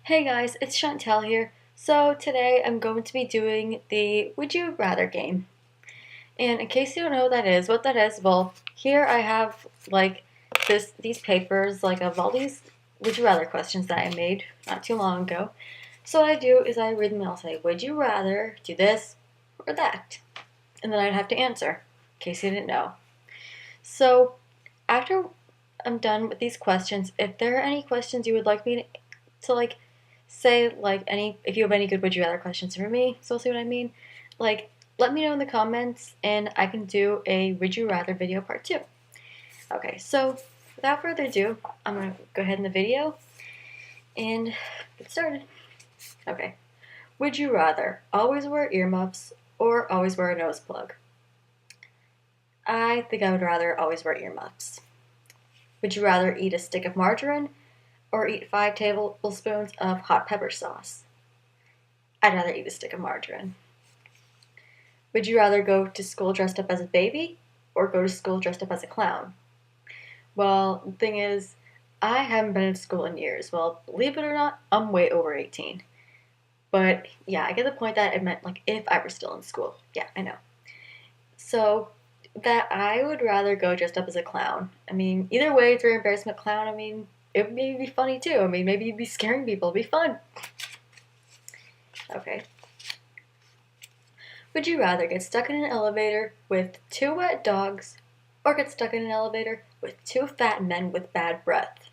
Hey guys, it's Chantel here. So today I'm going to be doing the Would You Rather game. And in case you don't know what that is, well, here I have these papers of all these Would You Rather questions that I made not too long ago. So what I do is I read them and I'll say, Would you rather do this or that? And then I'd have to answer, in case you didn't know. So after I'm done with these questions, if there are any questions you would like me to say any if you have any good would you rather questions for me, so see what I mean? Like let me know in the comments and I can do a would you rather video part 2. Okay, so without further ado, I'm gonna go ahead in the video and get started. Okay. Would you rather always wear earmuffs or always wear a nose plug? I think I would rather always wear earmuffs. Would you rather eat a stick of margarine or eat 5 tablespoons of hot pepper sauce? I'd rather eat a stick of margarine. Would you rather go to school dressed up as a baby or go to school dressed up as a clown? Well, the thing is, I haven't been in school in years. Well, believe it or not, I'm way over 18. But yeah, I get the point that it meant if I were still in school. Yeah, I know. So that I would rather go dressed up as a clown. I mean, either way, it's very embarrassment clown. I mean, it would maybe be funny too. I mean, maybe you'd be scaring people. It'd be fun. Okay. Would you rather get stuck in an elevator with 2 wet dogs or get stuck in an elevator with 2 fat men with bad breath?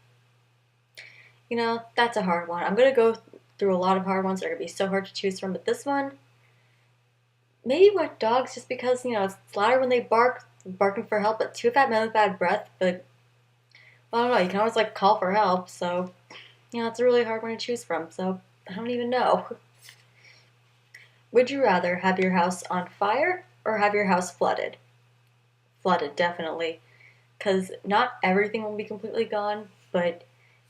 You know, that's a hard one. I'm going to go through a lot of hard ones that are going to be so hard to choose from, but this one, maybe wet dogs just because, it's louder when they bark, barking for help, but 2 fat men with bad breath, but I don't know, you can always call for help, so, it's a really hard one to choose from, so I don't even know. Would you rather have your house on fire or have your house flooded? Flooded, definitely. Because not everything will be completely gone, but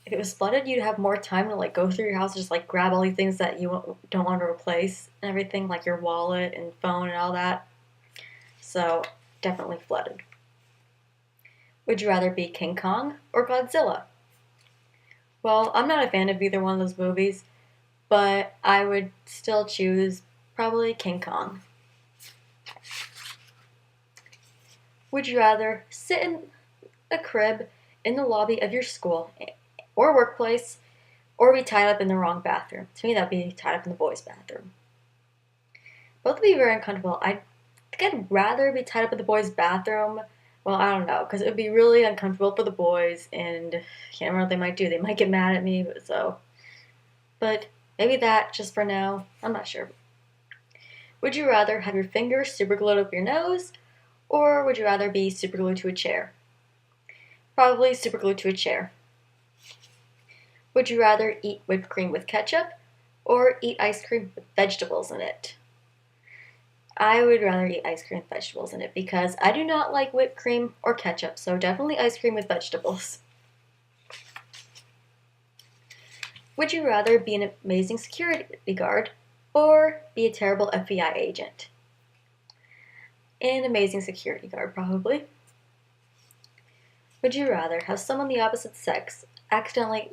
if it was flooded, you'd have more time to go through your house and just grab all these things that you don't want to replace and everything, like your wallet and phone and all that. So, definitely flooded. Would you rather be King Kong or Godzilla? Well, I'm not a fan of either one of those movies, but I would still choose probably King Kong. Would you rather sit in a crib in the lobby of your school or workplace or be tied up in the wrong bathroom? To me, that'd be tied up in the boys' bathroom. Both would be very uncomfortable. I think I'd rather be tied up in the boys' bathroom. Well, I don't know, because it would be really uncomfortable for the boys, and I can't remember what they might do. They might get mad at me, but maybe that just for now. I'm not sure. Would you rather have your fingers super glued up your nose, or would you rather be super glued to a chair? Probably super glued to a chair. Would you rather eat whipped cream with ketchup, or eat ice cream with vegetables in it? I would rather eat ice cream with vegetables in it because I do not like whipped cream or ketchup, so definitely ice cream with vegetables. Would you rather be an amazing security guard or be a terrible FBI agent? An amazing security guard, probably. Would you rather have someone the opposite sex accidentally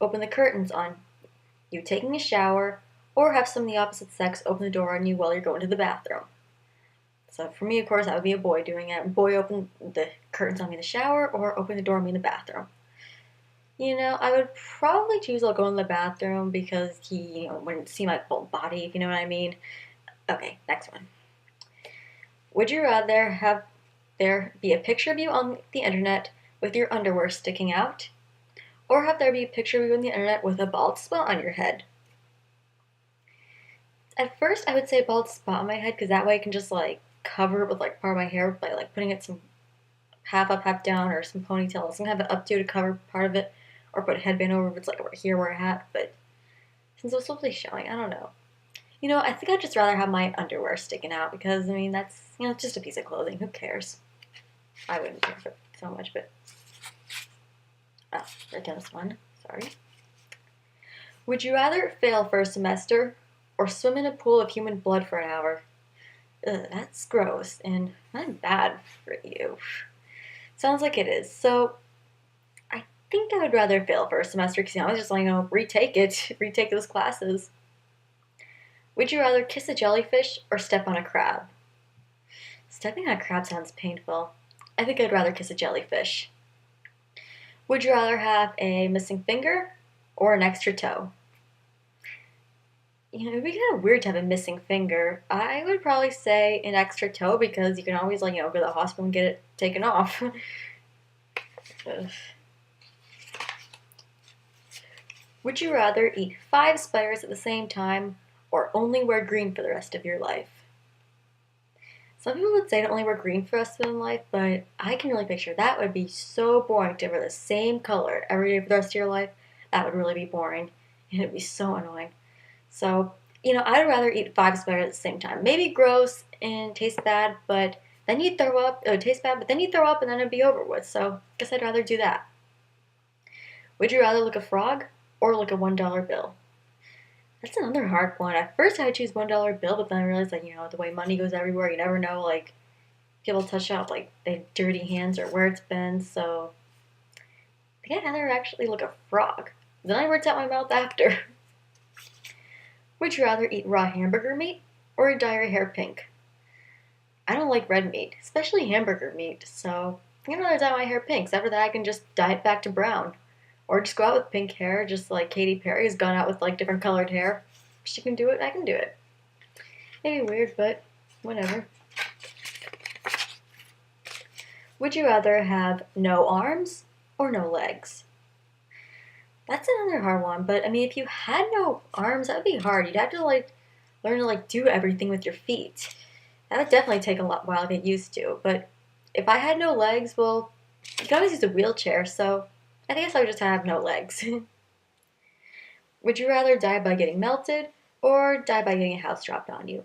open the curtains on you taking a shower, or have someone the opposite sex open the door on you while you're going to the bathroom? So for me, of course, that would be a boy doing it. Boy open the curtains on me in the shower, or open the door on me in the bathroom. I would probably choose I'll go in the bathroom because he, wouldn't see my full body, if you know what I mean. Okay, next one. Would you rather have there be a picture of you on the internet with your underwear sticking out, or have there be a picture of you on the internet with a bald spot on your head? At first, I would say bald spot on my head because that way I can just cover it with part of my hair by putting it some half up, half down, or some ponytail. I'm gonna have it up to cover part of it, or put a headband over if it's over here where a hat. But since it's supposed to be showing, I don't know. I think I'd just rather have my underwear sticking out because that's just a piece of clothing. Who cares? I wouldn't care for so much, but right down this one. Sorry. Would you rather fail for a semester or swim in a pool of human blood for an hour? Ugh, that's gross and not bad for you. Sounds like it is. So, I think I would rather fail for a semester because I was just like, retake it, retake those classes. Would you rather kiss a jellyfish or step on a crab? Stepping on a crab sounds painful. I think I'd rather kiss a jellyfish. Would you rather have a missing finger or an extra toe? It'd be kind of weird to have a missing finger. I would probably say an extra toe because you can always, go to the hospital and get it taken off. Would you rather eat 5 spiders at the same time or only wear green for the rest of your life? Some people would say to only wear green for the rest of their life, but I can really picture that would be so boring to wear the same color every day for the rest of your life. That would really be boring, and it'd be so annoying. So, I'd rather eat 5 spiders at the same time. Maybe gross and taste bad, but then you'd throw up. It would taste bad, but then you'd throw up and then it'd be over with. So, I guess I'd rather do that. Would you rather look a frog or look a $1 bill? That's another hard one. At first, I'd choose $1 bill, but then I realized, the way money goes everywhere, you never know, people touch out, they have dirty hands or where it's been. So, I think I'd rather actually look a frog. Then I worked out my mouth after. Would you rather eat raw hamburger meat or dye your hair pink? I don't like red meat, especially hamburger meat, so I'd rather dye my hair pink. So after that, I can just dye it back to brown. Or just go out with pink hair, just like Katy Perry has gone out with different colored hair. She can do it, I can do it. Maybe weird, but whatever. Would you rather have no arms or no legs? That's another hard one, but if you had no arms, that would be hard. You'd have to learn to do everything with your feet. That would definitely take a while to get used to. But if I had no legs, well, you can always use a wheelchair, so I guess I would just have no legs. Would you rather die by getting melted or die by getting a house dropped on you?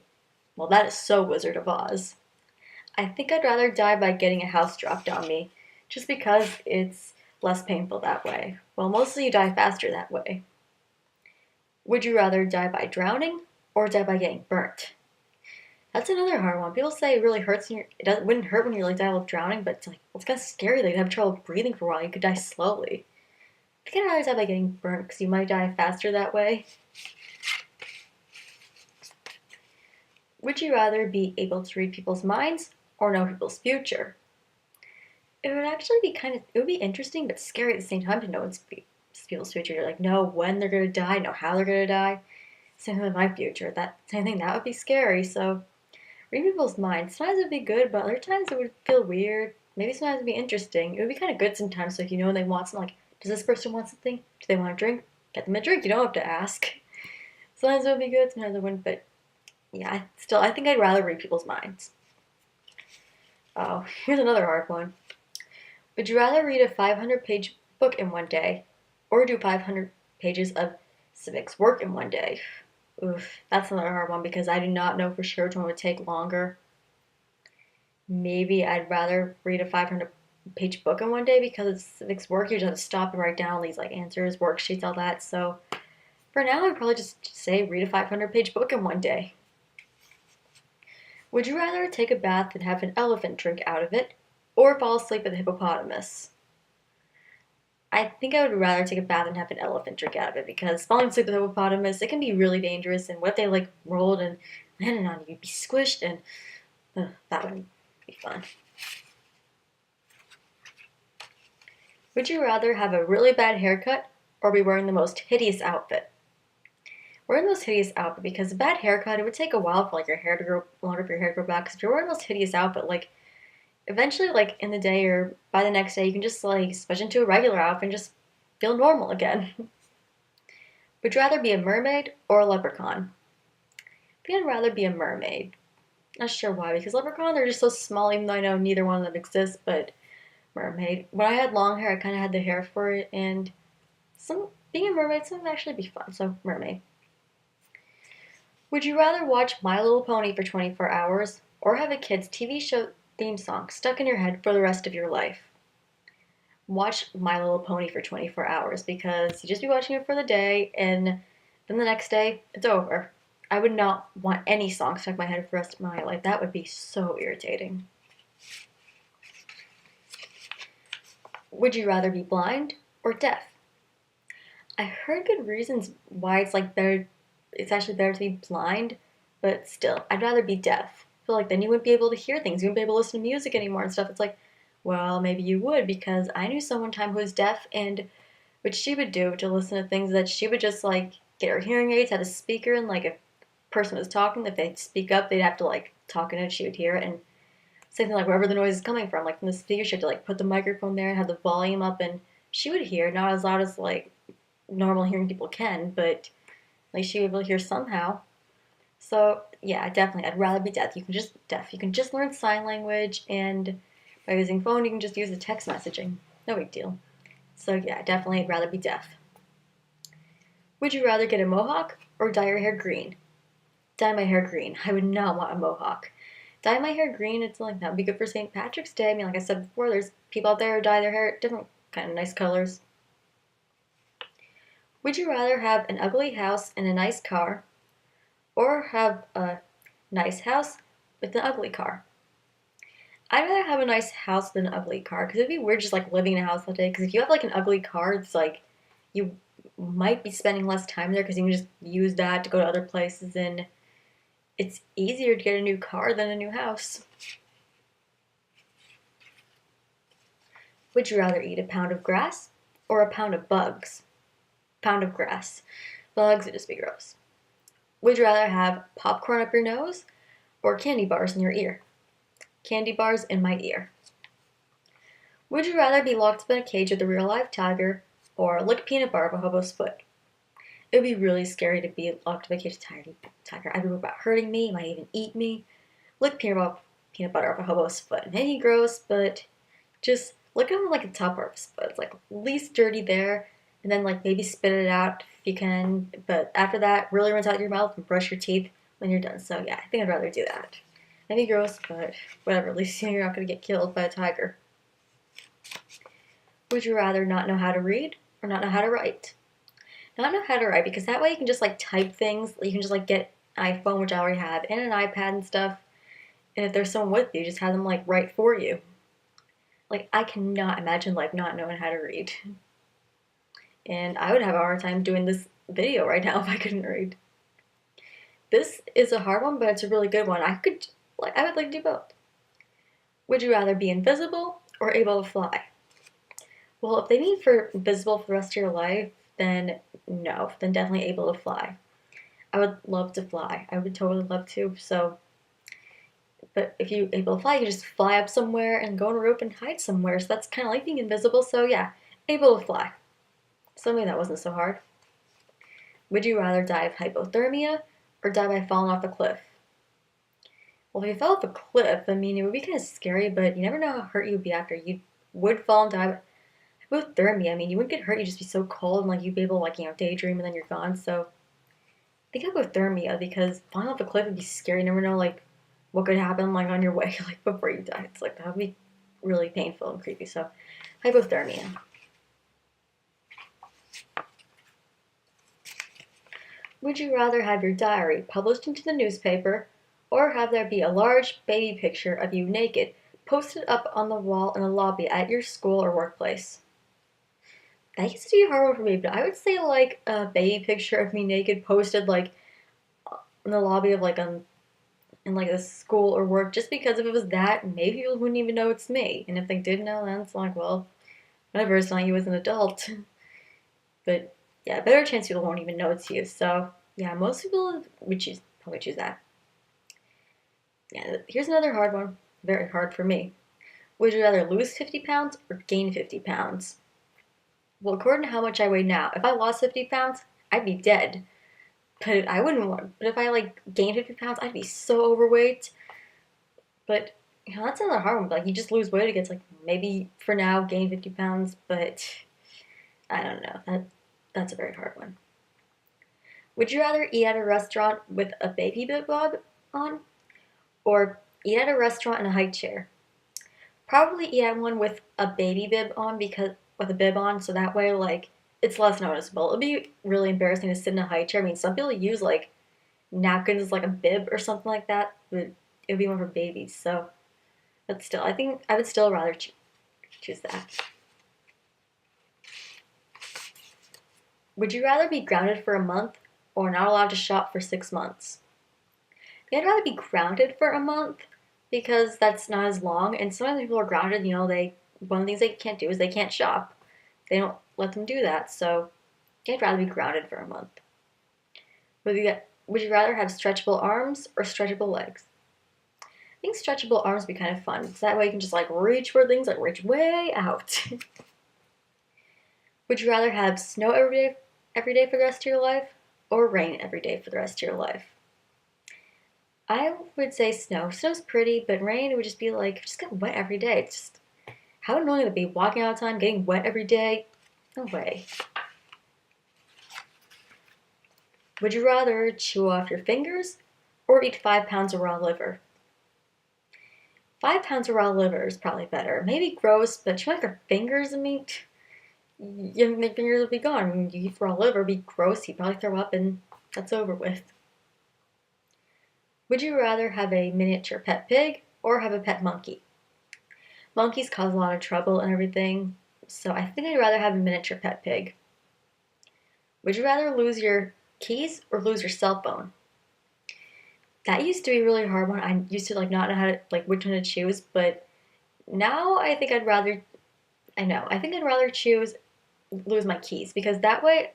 Well, that is so Wizard of Oz. I think I'd rather die by getting a house dropped on me, just because it's less painful that way. Well, mostly you die faster that way. Would you rather die by drowning or die by getting burnt? That's another hard one. People say it really hurts. Wouldn't hurt when you're die while drowning, but it's kind of scary. You'd have trouble breathing for a while. You could die slowly. I think I'd rather die by getting burnt because you might die faster that way. Would you rather be able to read people's minds or know people's future? It would actually be it would be interesting but scary at the same time to know people's future. You're know when they're going to die, know how they're going to die. Same thing with my future. Same thing, that would be scary. So, read people's minds. Sometimes it would be good, but other times it would feel weird. Maybe sometimes it would be interesting. It would be kind of good sometimes. So, if you know when they want something, does this person want something? Do they want a drink? Get them a drink. You don't have to ask. Sometimes it would be good, sometimes it wouldn't, but yeah, I think I'd rather read people's minds. Oh, here's another hard one. Would you rather read a 500-page book in one day or do 500 pages of civics work in one day? Oof, that's another hard one because I do not know for sure which one would take longer. Maybe I'd rather read a 500-page book in one day because it's civics work. You just have to stop and write down these answers, worksheets, all that. So for now, I'd probably just say read a 500-page book in one day. Would you rather take a bath and have an elephant drink out of it or fall asleep with a hippopotamus? I think I would rather take a bath and have an elephant drink out of it because falling asleep with a hippopotamus, it can be really dangerous. And what if they rolled and landed on you? You'd be squished and that wouldn't be fun. Would you rather have a really bad haircut or be wearing the most hideous outfit? Wearing the most hideous outfit because a bad haircut, it would take a while for your hair to grow longer, for your hair to grow back. Because if you're wearing the most hideous outfit, eventually, in the day or by the next day, you can just, switch into a regular outfit and just feel normal again. Would you rather be a mermaid or a leprechaun? I think I'd rather be a mermaid. Not sure why, because leprechaun, they're just so small, even though I know neither one of them exists, but mermaid. When I had long hair, I kind of had the hair for it, and being a mermaid, would actually be fun, so mermaid. Would you rather watch My Little Pony for 24 hours or have a kid's TV show theme song stuck in your head for the rest of your life? Watch My Little Pony for 24 hours because you just be watching it for the day and then the next day it's over. I would not want any song stuck in my head for the rest of my life. That would be so irritating. Would you rather be blind or deaf? I heard good reasons why it's like better. It's actually better to be blind, but still, I'd rather be deaf. I feel like then you wouldn't be able to hear things. You wouldn't be able to listen to music anymore and stuff. It's like, well, maybe you would because I knew someone time who was deaf, and what she would do to listen to things that she would just like get her hearing aids, had a speaker, and like if a person was talking, if they'd speak up, they'd have to like talk in it. She would hear it, and same thing like wherever the noise is coming from, like from the speaker, she had to like put the microphone there and have the volume up, and she would hear not as loud as like normal hearing people can, but like she would be able to hear somehow. So yeah, definitely, I'd rather be deaf. You can just learn sign language, and by using phone, you can just use the text messaging. No big deal. So yeah, definitely, I'd rather be deaf. Would you rather get a mohawk or dye your hair green? Dye my hair green. I would not want a mohawk. Dye my hair green, it's like that would be good for St. Patrick's Day. I mean, like I said before, there's people out there who dye their hair different kind of nice colors. Would you rather have an ugly house and a nice car, or have a nice house with an ugly car? I'd rather have a nice house than an ugly car because it'd be weird just like living in a house all day. Because if you have like an ugly car, it's like you might be spending less time there because you can just use that to go to other places, and it's easier to get a new car than a new house. Would you rather eat a pound of grass or a pound of bugs? Pound of grass. Bugs would just be gross. Would you rather have popcorn up your nose or candy bars in your ear? Candy bars in my ear. Would you rather be locked up in a cage with a real live tiger or lick peanut butter off a hobo's foot? It would be really scary to be locked up in a cage with a tiger. I'd be worried about hurting me, it might even eat me. Lick peanut butter off a hobo's foot. Maybe gross, but just look at him like the top part of his foot. It's like least dirty there, and then like maybe spit it out if you can. But after that, really rinse out your mouth and brush your teeth when you're done. So yeah, I think I'd rather do that. Maybe gross, but whatever. At least you're not gonna get killed by a tiger. Would you rather not know how to read or not know how to write? Not know how to write because that way you can just like type things. You can just like get an iPhone, which I already have, and an iPad and stuff. And if there's someone with you, just have them like write for you. Like I cannot imagine like not knowing how to read. And I would have a hard time doing this video right now if I couldn't read. This is a hard one, but it's a really good one. I would like to do both. Would you rather be invisible or able to fly? Well, if they mean for invisible for the rest of your life, then no, then definitely able to fly. I would love to fly. I would totally love to. So, but if you're able to fly, you can just fly up somewhere and go on a rope and hide somewhere. So that's kind of like being invisible. So yeah, able to fly. Something that wasn't so hard. Would you rather die of hypothermia or die by falling off a cliff? Well, if you fell off a cliff, I mean, it would be kind of scary, but you never know how hurt you would be after. You would fall and die. Hypothermia, I mean, you wouldn't get hurt. You'd just be so cold and, like, you'd be able to, like, daydream and then you're gone. So I think hypothermia because falling off a cliff would be scary. You never know, like, what could happen, like, on your way, like, before you die. It's like, that would be really painful and creepy. So hypothermia. Would you rather have your diary published into the newspaper or have there be a large baby picture of you naked posted up on the wall in a lobby at your school or workplace? That used to be a hard one for me, but I would say like a baby picture of me naked posted like in the lobby of like in like a school or work just because if it was that, maybe people wouldn't even know it's me. And if they did know, then it's like, well, whatever, it's not you as an adult. But yeah, better chance people won't even know it's you. So yeah, most people would probably choose that. Yeah, here's another hard one. Very hard for me. Would you rather lose 50 pounds or gain 50 pounds? Well, according to how much I weigh now, if I lost 50 pounds, I'd be dead. But I wouldn't want. But if I like gained 50 pounds, I'd be so overweight. But that's another hard one. Like you just lose weight against like maybe for now gain 50 pounds, but I don't know. That's a very hard one. Would you rather eat at a restaurant with a baby bib bob on, or eat at a restaurant in a high chair? Probably eat at one with a baby bib on because with a bib on, so that way like it's less noticeable. It'd be really embarrassing to sit in a high chair. I mean, some people use like napkins as like a bib or something like that, but it'd be more for babies. So, but still, I think I would still rather choose that. Would you rather be grounded for a month or not allowed to shop for 6 months? I'd rather be grounded for a month because that's not as long. And sometimes people are grounded, one of the things they can't do is they can't shop. They don't let them do that. So I'd rather be grounded for a month. Would you rather have stretchable arms or stretchable legs? I think stretchable arms would be kind of fun. So that way you can just like reach for things, like reach way out. Would you rather have snow every day for the rest of your life or rain every day for the rest of your life? I would say snow. Snow's pretty, but rain it would just be like just get wet every day. It's just how annoying it would be walking all the time, getting wet every day. No way. Would you rather chew off your fingers or eat 5 pounds of raw liver? 5 pounds of raw liver is probably better. Maybe gross, but chewing off your fingers, I mean, your fingers will be gone. I mean, you eat raw liver, it'd be gross. You'd probably throw up, and that's over with. Would you rather have a miniature pet pig or have a pet monkey? Monkeys cause a lot of trouble and everything, so I think I'd rather have a miniature pet pig. Would you rather lose your keys or lose your cell phone? That used to be a really hard one. I used to like not know how to like which one to choose, but now I think I'd rather choose lose my keys because that way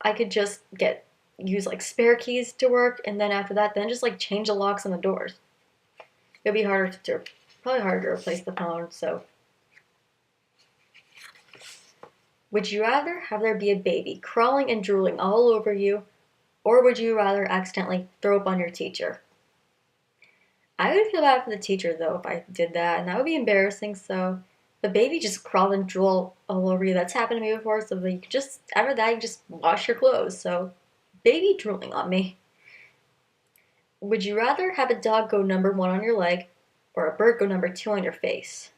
I could just use like spare keys to work and then after that then just like change the locks on the doors. It'd be probably harder to replace the phone, so would you rather have there be a baby crawling and drooling all over you, or would you rather accidentally throw up on your teacher? I would feel bad for the teacher though if I did that, and that would be embarrassing. So the baby just crawled and drool all over you. That's happened to me before. So you could just after that you just wash your clothes. So baby drooling on me. Would you rather have a dog go number one on your leg, or a bird go number two on your face?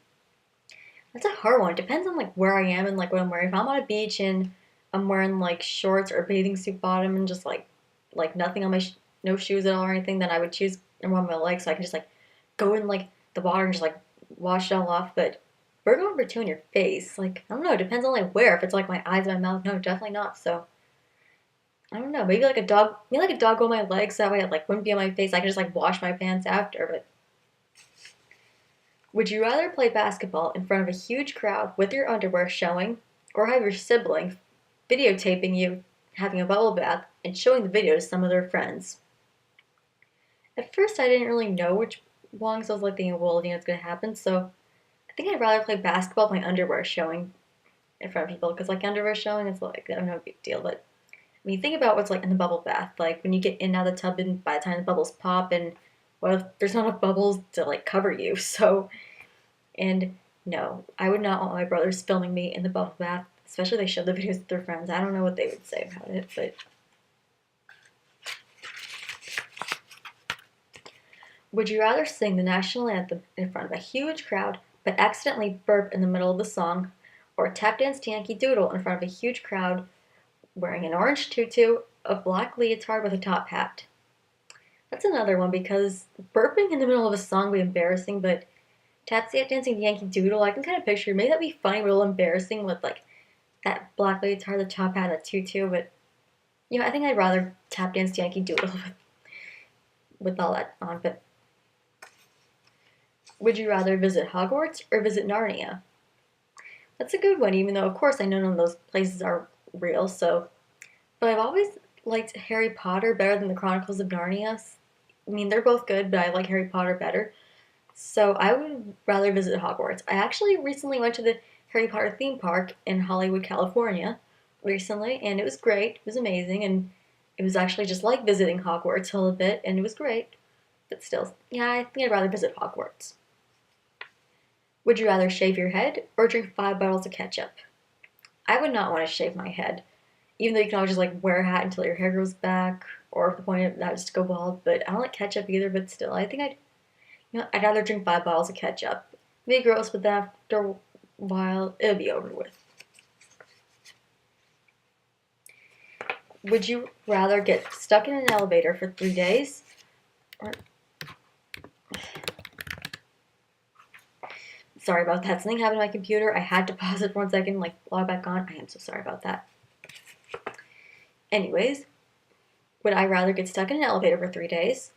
That's a hard one. It depends on like where I am and like what I'm wearing. If I'm on a beach and I'm wearing like shorts or a bathing suit bottom and just like nothing on my no shoes at all or anything, then I would choose number one on my leg so I can just like go in like the water and just like wash it all off. But bird number two on your face, like I don't know. It depends on like where. If it's like my eyes, my mouth, no, definitely not. So I don't know. Maybe like a dog on my legs. So that way it like wouldn't be on my face. I could just like wash my pants after. But would you rather play basketball in front of a huge crowd with your underwear showing, or have your sibling videotaping you having a bubble bath and showing the video to some of their friends? At first, I didn't really know which one, so I was like thinking, well, it's gonna happen. So I think I'd rather play basketball with my underwear showing in front of people, because like underwear showing is like I don't know, big deal. But I mean, think about what's like in the bubble bath, like when you get in and out of the tub, and by the time the bubbles pop, and what if there's not enough bubbles to like cover you? So and no, I would not want my brothers filming me in the bubble bath, especially if they showed the videos with their friends. I don't know what they would say about it, but would you rather sing the national anthem in front of a huge crowd but accidentally burp in the middle of the song, or tap dance to Yankee Doodle in front of a huge crowd wearing an orange tutu, a black leotard with a top hat? That's another one because burping in the middle of a song would be embarrassing, but tap dancing to Yankee Doodle, I can kind of picture. Maybe that'd be funny, but a little embarrassing with like that black leotard, the top hat, the tutu. But I think I'd rather tap dance to Yankee Doodle with all that on. But would you rather visit Hogwarts or visit Narnia? That's a good one, even though of course I know none of those places are real. But I've always liked Harry Potter better than the Chronicles of Narnia. I mean, they're both good, but I like Harry Potter better. So I would rather visit Hogwarts. I actually recently went to the Harry Potter theme park in Hollywood, California recently, and it was great. It was amazing, and it was actually just like visiting Hogwarts a little bit, and it was great. But still, yeah, I think I'd rather visit Hogwarts. Would you rather shave your head or drink 5 bottles of ketchup? I would not want to shave my head, even though you can always just like wear a hat until your hair grows back, or if the point of that is to go bald. But I don't like ketchup either. But still, I think I'd rather drink 5 bottles of ketchup. It'd be gross, but then after a while, it'll be over with. Would you rather get stuck in an elevator for 3 days, or sorry about that. Something happened to my computer. I had to pause it for 1 second, like log back on. I am so sorry about that. Anyways, would I rather get stuck in an elevator for 3 days?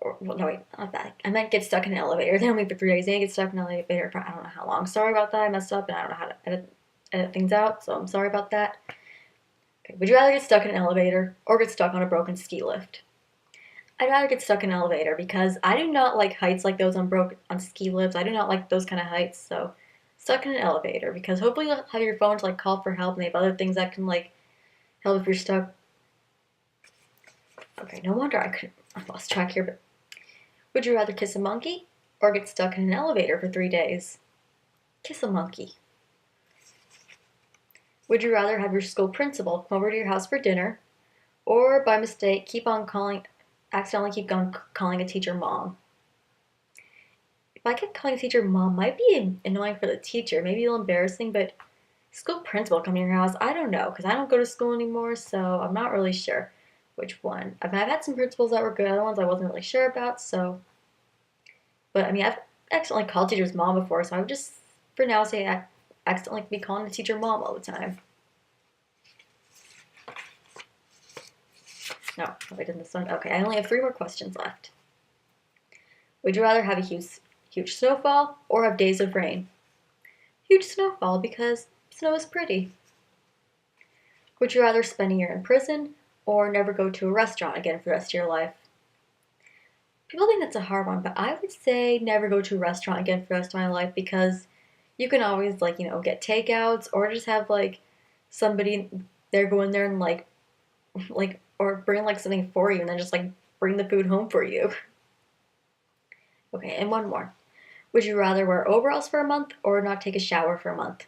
Or, well, no, wait, not that. I meant get stuck in an elevator. Then only for 3 days. Then get stuck in an elevator for I don't know how long. Sorry about that. I messed up and I don't know how to edit things out, so I'm sorry about that. Okay, would you rather get stuck in an elevator or get stuck on a broken ski lift? I'd rather get stuck in an elevator because I do not like heights like those on ski lifts. I do not like those kind of heights, so stuck in an elevator because hopefully you'll have your phone to like call for help and they have other things that can like help if you're stuck. Okay, no wonder I lost track here, but would you rather kiss a monkey or get stuck in an elevator for 3 days? Kiss a monkey. Would you rather have your school principal come over to your house for dinner or by mistake accidentally keep on calling a teacher mom? If I kept calling a teacher mom, might be annoying for the teacher, maybe a little embarrassing, but school principal coming to your house, I don't know, because I don't go to school anymore, so I'm not really sure which one. I've had some principals that were good, other ones I wasn't really sure about, so. But I mean, I've accidentally called teacher's mom before, so I would just, for now, say I accidentally be calling the teacher mom all the time. No, I didn't this one. Okay, I only have 3 more questions left. Would you rather have a huge snowfall or have days of rain? Huge snowfall because snow is pretty. Would you rather spend a year in prison or never go to a restaurant again for the rest of your life? People think that's a hard one, but I would say never go to a restaurant again for the rest of my life because you can always like, get takeouts or just have like somebody there go in there and like or bring like something for you and then just like bring the food home for you. Okay, and one more. Would you rather wear overalls for a month or not take a shower for a month?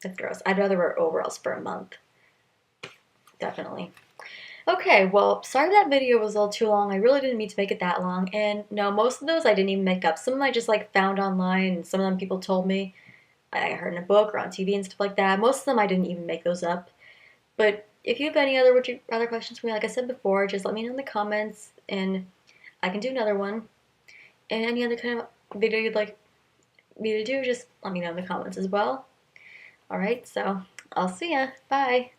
That's gross. I'd rather wear overalls for a month. Definitely. Okay, well, sorry that video was a little too long. I really didn't mean to make it that long. And no, most of those I didn't even make up. Some of them I just like found online and some of them people told me. I heard in a book or on TV and stuff like that. Most of them I didn't even make those up. But if you have any other would you rather questions for me, like I said before, just let me know in the comments and I can do another one. And any other kind of video you'd like me to do, just let me know in the comments as well. Alright, so I'll see ya. Bye.